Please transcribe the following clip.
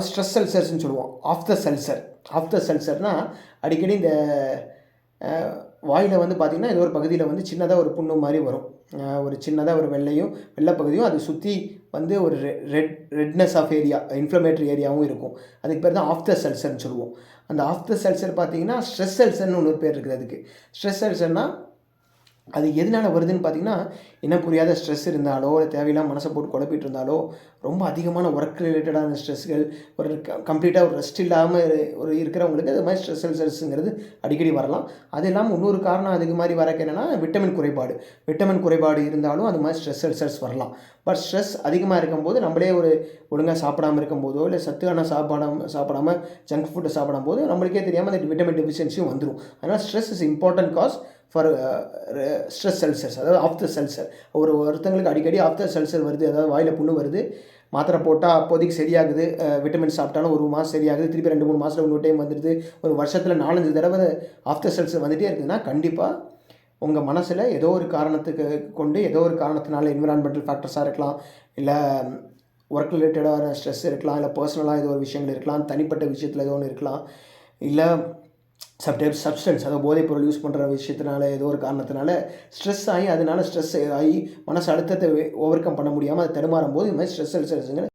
Stress அல்சர்ஸ்ன்னு சொல்லுவோம். Of the செல்சர்னால் அடிக்கடி இந்த வாயில் வந்து பார்த்திங்கன்னா ஏதோ ஒரு பகுதியில் வந்து சின்னதாக ஒரு புண்ணு மாதிரி வரும். ஒரு சின்னதாக ஒரு வெள்ளை பகுதியும் அது சுற்றி வந்து ஒரு ரெட்னஸ் ஆஃப் ஏரியா, இன்ஃப்ளமேட்டரி ஏரியாவும் இருக்கும். அதுக்கு பேர் தான் ஆஃப் த செல்சர்னு சொல்லுவோம். அந்த ஆஃப் த செல்சர் பார்த்திங்கன்னா ஸ்ட்ரெஸ் அல்சர்னு ஒரு பேர் இருக்குது அதுக்கு. ஸ்ட்ரெஸ் அல்சர்னால் அது எதனால் வருதுன்னு பார்த்திங்கன்னா, இன்னும் புரியாத ஸ்ட்ரெஸ் இருந்தாலோ, இல்லை தேவையில்லாம மனசை போட்டு குழப்பிட்டு இருந்தாலோ, ரொம்ப அதிகமான ஒர்க் ரிலேட்டடான ஸ்ட்ரெஸ்கள், ஒரு கம்ப்ளீட்டாக ஒரு ரெஸ்ட் இல்லாமல் இருக்கிறவங்களுக்கு அது மாதிரி ஸ்ட்ரெஸ் அல்சர்ஸுங்கிறது அடிக்கடி வரலாம். அது இல்லாமல் இன்னொரு காரணம் அதுக்கு மாதிரி வரக்கு என்னென்னா விட்டமின் குறைபாடு இருந்தாலும் அது மாதிரி ஸ்ட்ரெஸ் அல்சர்ஸ் வரலாம். பட் ஸ்ட்ரெஸ் அதிகமாக இருக்கும்போது நம்மளே ஒரு ஒழுங்காக சாப்பிடாமல் இருக்கும்போதோ, இல்லை சத்தான சாப்பிடாம ஜங்க் ஃபுட்டை சாப்பிடும்போது நம்மளுக்கே தெரியாமல் அந்த விட்டமின் டெஃபிஷியன்சியும் வந்துடும். அதனால் stress is important cause for stress ulcers, அதாவது ஆஃப் த செல்சர். ஒருத்தங்களுக்கு அடிக்கடி ஆஃப் த செல்சர் வருது, அதாவது வாயில் புண்ணு வருது, மாத்திரை போட்டால் அப்போதைக்கு சரியாகுது, விட்டமின் சாப்பிட்டாலும் 1 மாதம் சரியாகுது, திருப்பி 2-3 மாதத்தில் இன்னொரு டைம் வந்துடுது, ஒரு வருஷத்தில் 4-5 தடவை ஆஃப் த செல்சர் வந்துகிட்டே இருக்குதுன்னா கண்டிப்பாக உங்கள் மனசில் ஏதோ ஒரு காரணத்தினால என்விரான்மெண்டல் ஃபேக்டர்ஸாக இருக்கலாம், இல்லை ஒர்க் ரிலேட்டடான ஸ்ட்ரெஸ் இருக்கலாம், இல்லை பர்சனலாக ஏதோ ஒரு விஷயங்கள் இருக்கலாம், தனிப்பட்ட விஷயத்தில் ஏதோ ஒன்று இருக்கலாம், இல்லை சம்டைம்ஸ் சப்ஸ்டன்ஸ், அதாவது போதைப்பொருள் யூஸ் பண்ணுற விஷயத்தினால ஏதோ ஒரு காரணத்தினால ஸ்ட்ரெஸ் ஆகி மனசு அழுத்தத்தை ஓவர் கம் பண்ண முடியாமல் அதை தடுமாறும் போது இது மாதிரி ஸ்ட்ரெஸ் அல்சர்ஸுங்கிற